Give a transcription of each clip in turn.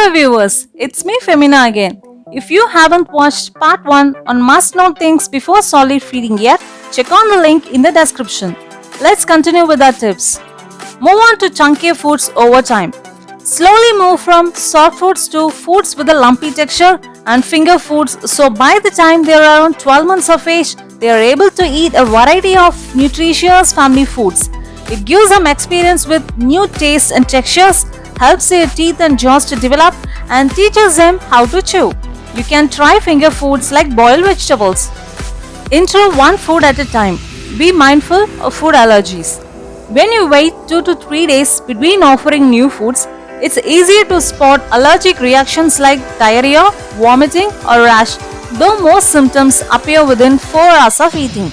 Hello viewers, it's me Femina again. If you haven't watched part 1 on must know things before solid feeding yet, check on the link in the description. Let's continue with our tips. Move on to chunkier foods over time. Slowly move from soft foods to foods with a lumpy texture and finger foods, so by the time they are around 12 months of age, they are able to eat a variety of nutritious family foods. It gives them experience with new tastes and textures, helps their teeth and jaws to develop, and teaches them how to chew. You can try finger foods like boiled vegetables. Intro one food at a time. Be mindful of food allergies. When you wait 2 to 3 days between offering new foods, it's easier to spot allergic reactions like diarrhea, vomiting, or rash, though most symptoms appear within 4 hours of eating.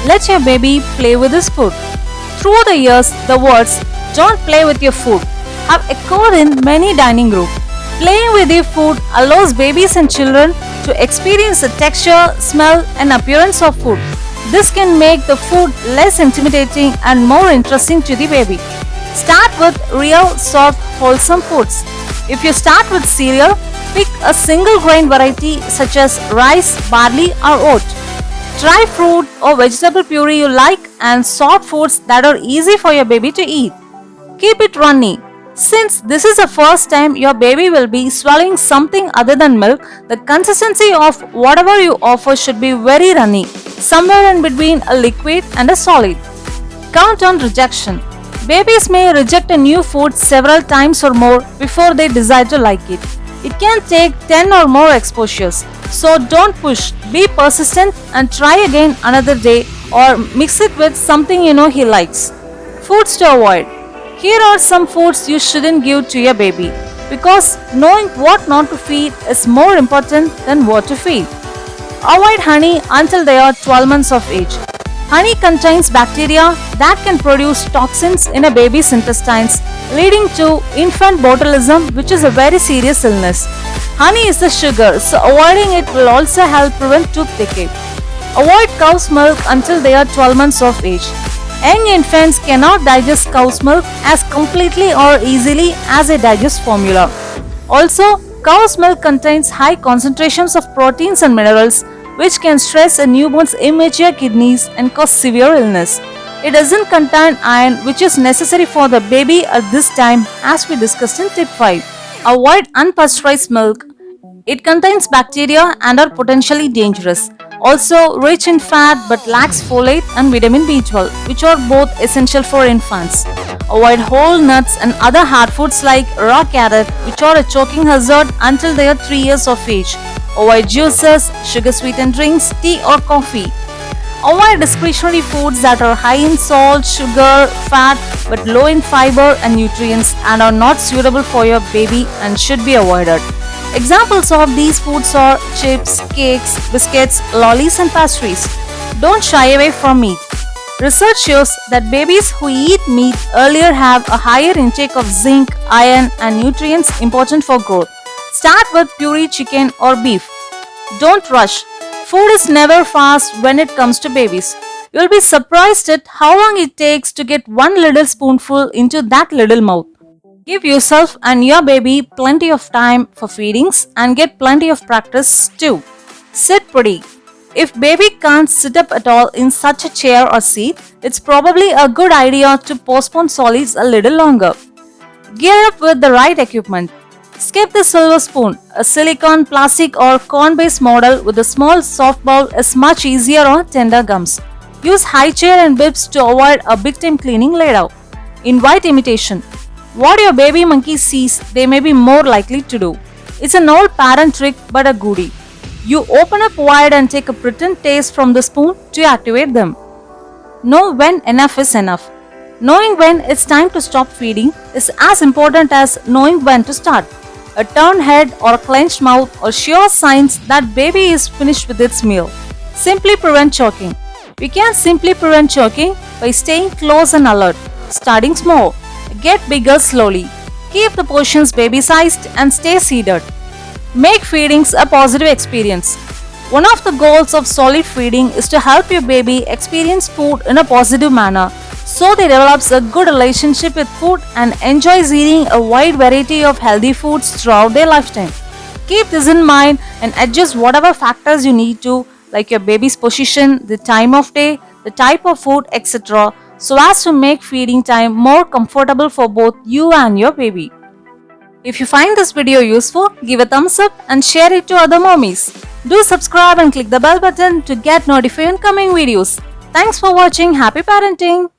Let your baby play with his food. Through the years, the words "don't play with your food" have echoed in many dining rooms. Playing with your food allows babies and children to experience the texture, smell, and appearance of food. This can make the food less intimidating and more interesting to the baby. Start with real, soft, wholesome foods. If you start with cereal, pick a single grain variety such as rice, barley, or oat. Try fruit or vegetable puree you like and soft foods that are easy for your baby to eat. Keep it runny. Since this is the first time your baby will be swallowing something other than milk, the consistency of whatever you offer should be very runny, somewhere in between a liquid and a solid. Count on rejection. Babies may reject a new food several times or more before they decide to like it. It can take 10 or more exposures, so don't push. Be persistent and try again another day or mix it with something you know he likes. Foods to avoid. Here are some foods you shouldn't give to your baby because knowing what not to feed is more important than what to feed. Avoid honey until they are 12 months of age. Honey contains bacteria that can produce toxins in a baby's intestines, leading to infant botulism, which is a very serious illness. Honey is a sugar, so avoiding it will also help prevent tooth decay. Avoid cow's milk until they are 12 months of age. Young infants cannot digest cow's milk as completely or easily as they digest formula. Also, cow's milk contains high concentrations of proteins and minerals, which can stress a newborn's immature kidneys and cause severe illness. It doesn't contain iron, which is necessary for the baby at this time, as we discussed in tip 5. Avoid unpasteurized milk. It contains bacteria and are potentially dangerous. Also rich in fat but lacks folate and vitamin B12, which are both essential for infants. Avoid whole nuts and other hard foods like raw carrot, which are a choking hazard until they are 3 years of age. Avoid juices, sugar-sweetened drinks, tea or coffee. Avoid discretionary foods that are high in salt, sugar, fat, but low in fiber and nutrients and are not suitable for your baby and should be avoided. Examples of these foods are chips, cakes, biscuits, lollies, and pastries. Don't shy away from meat. Research shows that babies who eat meat earlier have a higher intake of zinc, iron, and nutrients important for growth. Start with puree chicken or beef. Don't rush. Food is never fast when it comes to babies. You'll be surprised at how long it takes to get one little spoonful into that little mouth. Give yourself and your baby plenty of time for feedings and get plenty of practice too. Sit pretty. If baby can't sit up at all in such a chair or seat, it's probably a good idea to postpone solids a little longer. Gear up with the right equipment. Skip the silver spoon. A silicone, plastic or corn-based model with a small soft bowl is much easier on tender gums. Use high chair and bibs to avoid a big time cleaning later. Invite imitation. What your baby monkey sees, they may be more likely to do. It's an old parent trick but a goodie. You open up wide and take a pretend taste from the spoon to activate them. Know when enough is enough. Knowing when it's time to stop feeding is as important as knowing when to start. A turned head or a clenched mouth are sure signs that baby is finished with its meal. Simply prevent choking. We can simply prevent choking by staying close and alert, starting small. Get bigger slowly. Keep the portions baby-sized and stay seated. Make feedings a positive experience. One of the goals of solid feeding is to help your baby experience food in a positive manner so they develops a good relationship with food and enjoys eating a wide variety of healthy foods throughout their lifetime. Keep this in mind and adjust whatever factors you need to, like your baby's position, the time of day, the type of food, etc., so as to make feeding time more comfortable for both you and your baby. If you find this video useful, give a thumbs up and share it to other mommies. Do subscribe and click the bell button to get notified on coming videos. Thanks for watching. Happy parenting!